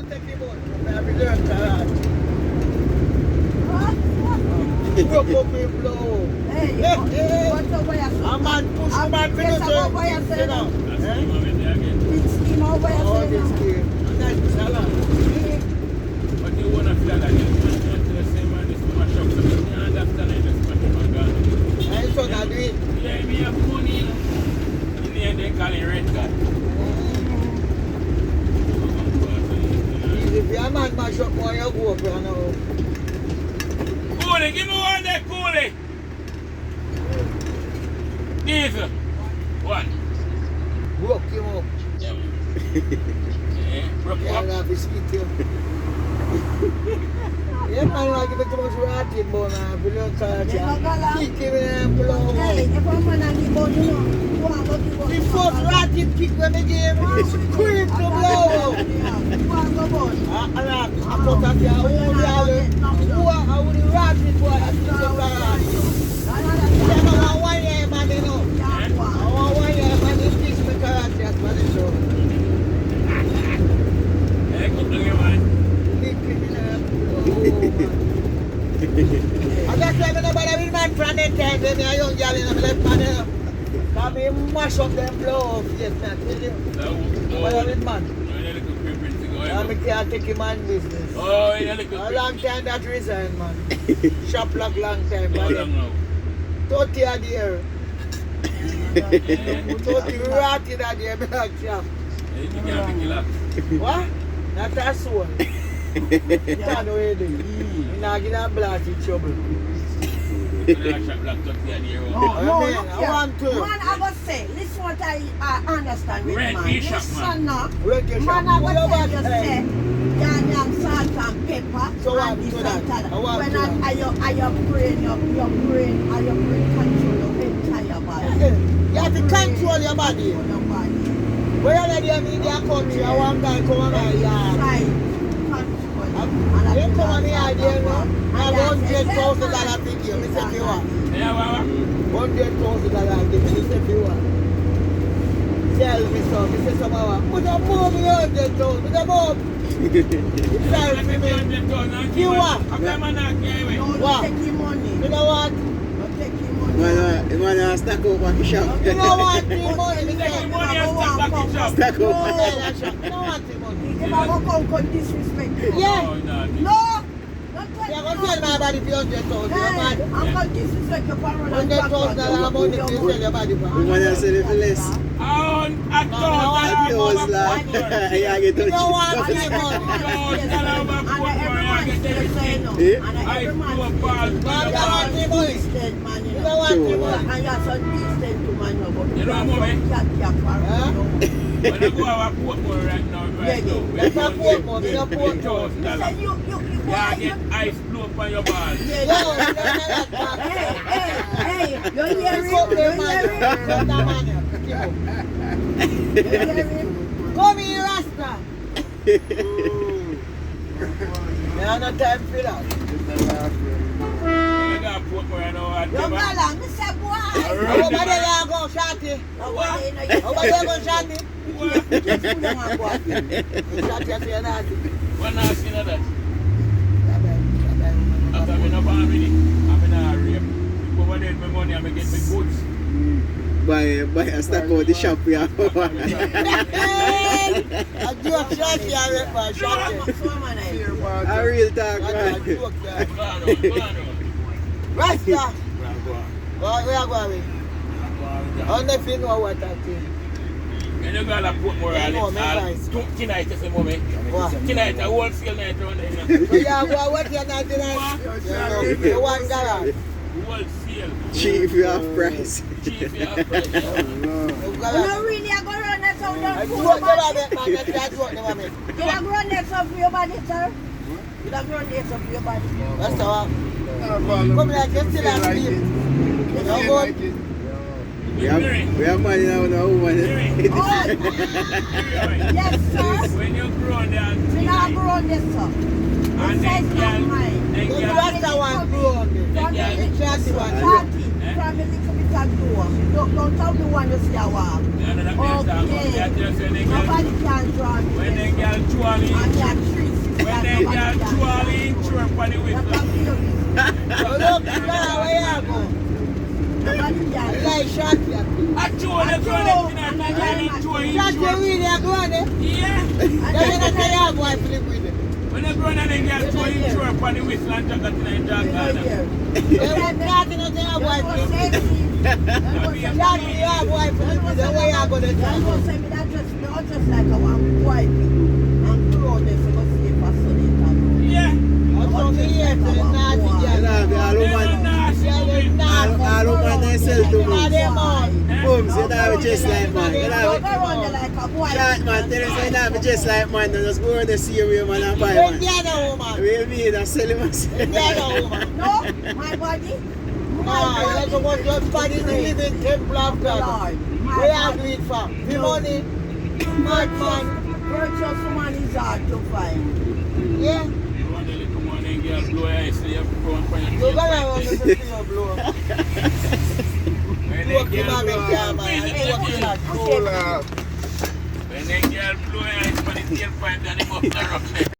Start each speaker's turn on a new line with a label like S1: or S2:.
S1: take him out. I will learn karate. Broke up him blow. Hey, what's up where you a man push a man finish him. You know. Big scheme over here. Oh, big scheme. And that's salad.
S2: But you want to feel like the same man is too much up. So you understand it just much of a gun.
S1: I saw that do it.
S2: Yeah, me have money. In the end they call it red card.
S1: If you're a man mash up more, you go up here now.
S2: Coolie, give me one there, Coolie. Diesel. What?
S1: Broke him up.
S2: Yeah, broke
S1: Yeah,
S2: up.
S1: I have to spit you. Yeah, man, I give it too much ratting, but I have to learn karate. Kick him and blow him up.
S3: Hey, if I'm going to give out, you know, you want to give out.
S1: The first ratting kick when they gave me, it's creep to blow up.
S3: You want to go on?
S1: I put up here, I would rat it for a piece of karate. I want 1 year, man, you know. I want 1 year, man, you teach me karate as well, you know.
S2: Hey, good looking, man.
S1: Big criminal, I just tell me nobody with man from that time, then a young girl in the left man, come in, mash up them blow off, yes, man, tell you. Nobody with man. I can't take him man business.
S2: Oh, yeah, look
S1: a long time that resign, man. Shop lock long time,
S2: How
S1: man.
S2: long now?
S1: 30 a year. 30 rat in a year, black shop.
S2: You can't pick it up.
S1: What? Not a soul. Can't wait there. You're not getting a blast in trouble.
S2: You can't shop like 30 a year.
S3: No,
S1: I
S3: look here.
S1: want to.
S3: Man, I go say, listen what I understand with
S2: Red
S3: man.
S2: Bishop,
S3: Listen now.
S1: Red Bishop.
S3: Man, I go
S1: What
S3: tell
S1: about
S3: you,
S1: that?
S3: say, yam, salt and pepper.
S1: So
S3: and
S1: what
S3: this
S1: to
S3: and
S1: that?
S3: that.
S1: I want
S3: When
S1: to that.
S3: your brain control your entire body.
S1: You have to control your body.
S3: Control your body.
S1: Where are they in their country? I want to come on my yard.
S3: Right. Control.
S1: They come on here, you know. I want $100,000 video. Me say you want.
S2: Yeah, wow.
S1: $100,000 give me say you want. Tell me so. Me say someone. Put a move me $100,000. Put a move. It's sorry for me. You want?
S2: I'm not going
S3: No,
S1: What?
S3: take your money.
S1: You know what?
S3: Don't take your money.
S4: Man, stack up at the shop.
S1: You don't want the money. Me
S2: Take
S1: say.
S2: your money and stop back in shop.
S4: Stack
S1: No,
S4: up.
S1: you don't want the money.
S3: If I go come con disrespect you.
S1: Yeah.
S2: No, no.
S3: No! Don't
S1: Yeah,
S3: take
S1: go tell my body for $100,000.
S3: Hey,
S1: You
S3: I'm going to disrespect your parents and back
S1: $100,000 money to sell your body for.
S4: The man sell it for less.
S2: I
S4: I was like, yeah, I get
S1: You don't
S4: touched.
S1: want the money.
S3: And every man
S1: Man, you don't want the money.
S3: decent man, you
S1: You
S3: know.
S1: don't want the money.
S3: And you're so decent to man, you know.
S2: You know what I mean?
S1: Huh?
S2: When I go have a Portmore right now,
S1: That's not Portmore, that's not Portmore.
S2: $1,000. Yeah, I get ice blow up on your balls.
S1: Yo, you don't know that.
S3: Hey, you hear
S1: Pick up
S3: him?
S1: the
S3: You
S1: man.
S3: hear him?
S1: Shut that man up. Pick him
S3: You hear him?
S1: up. Come here, Rasta. I have no time for that.
S2: I got Portmore and all
S3: Young
S2: that.
S3: girl, me say boy.
S1: How about they go, Shotty? How about they go, Shotty? Shotty, I say nasty.
S2: When I see that, after I'm in a band with it, I'm in a rape. People over there with my money, I'm get my goods.
S4: Buy a stack out the shop, yeah.
S1: I do a Shotty, I rep my Shotty.
S4: A real talk,
S1: I
S4: man.
S1: do a joke, yeah.
S2: Go on, go on.
S1: Rasta.
S2: Go on.
S1: Where are you going? I don't know if you know what I think.
S2: And you got a Portmore tonight, you say, mommy.
S1: What?
S2: Tonight, a wholesale night around there.
S1: So you are going what you not tonight? You want garage?
S2: Wholesale.
S4: Chief, you have price.
S2: Cheap, yeah, price.
S1: You
S3: You
S1: garage?
S3: know really I go run that sound
S1: I
S3: down
S1: do
S3: for
S1: what
S3: your
S1: you
S3: body?
S1: want, man. That's what you want, man.
S3: You have run that sound for your body, sir? You have run that sound for your body?
S1: That's all. Come here, just still asleep. You know what?
S4: We have money now, no woman.
S3: Oh, yes, sir.
S2: When you grow there,
S3: We not go run that sound.
S2: and then
S1: The Rasta one grew on me.
S3: From the
S1: The Shotty one.
S3: from the little bit of door. Don't tell me one to see a walk.
S2: another girl talk about that, just when they
S3: Nobody
S2: get,
S3: can draw me.
S2: when they get 20,
S3: And you have
S2: and throw all the intro up on the whistle.
S1: So look, where you go? Like shot ya.
S2: I throw the gun and I throw
S1: Shot you
S2: intro.
S1: really are going there?
S2: Yeah.
S1: Then you say you boy flip with it.
S2: When I go and then get throw intro up on the whistle and jack that in the jack.
S1: You're nothing to say you boy flip with it. Shot you boy flip with it. Where you go to
S3: Not just like a one wipe and throw this to go see if I saw it.
S2: Yeah.
S1: Also me here, so it's not
S4: You know, the all woman they sell to me. Boom, so now we just like man. You know, that man, tell us now we just like man. They just go on the same way man and buy one. We mean I sell him myself.
S3: No, my body.
S1: Ah, you want your body to live in temple of God. Where are you from? The money? Mad man.
S3: Virtuous woman is hard to find.
S1: Yeah.
S2: You want the little money and get a blow ice, so you have to go and find
S1: You gotta run to see your blow.
S2: When
S1: Look
S2: they
S1: him at me, man. Look him at me.
S2: When they get a blow ice, but it's still fine, then they must not rough it.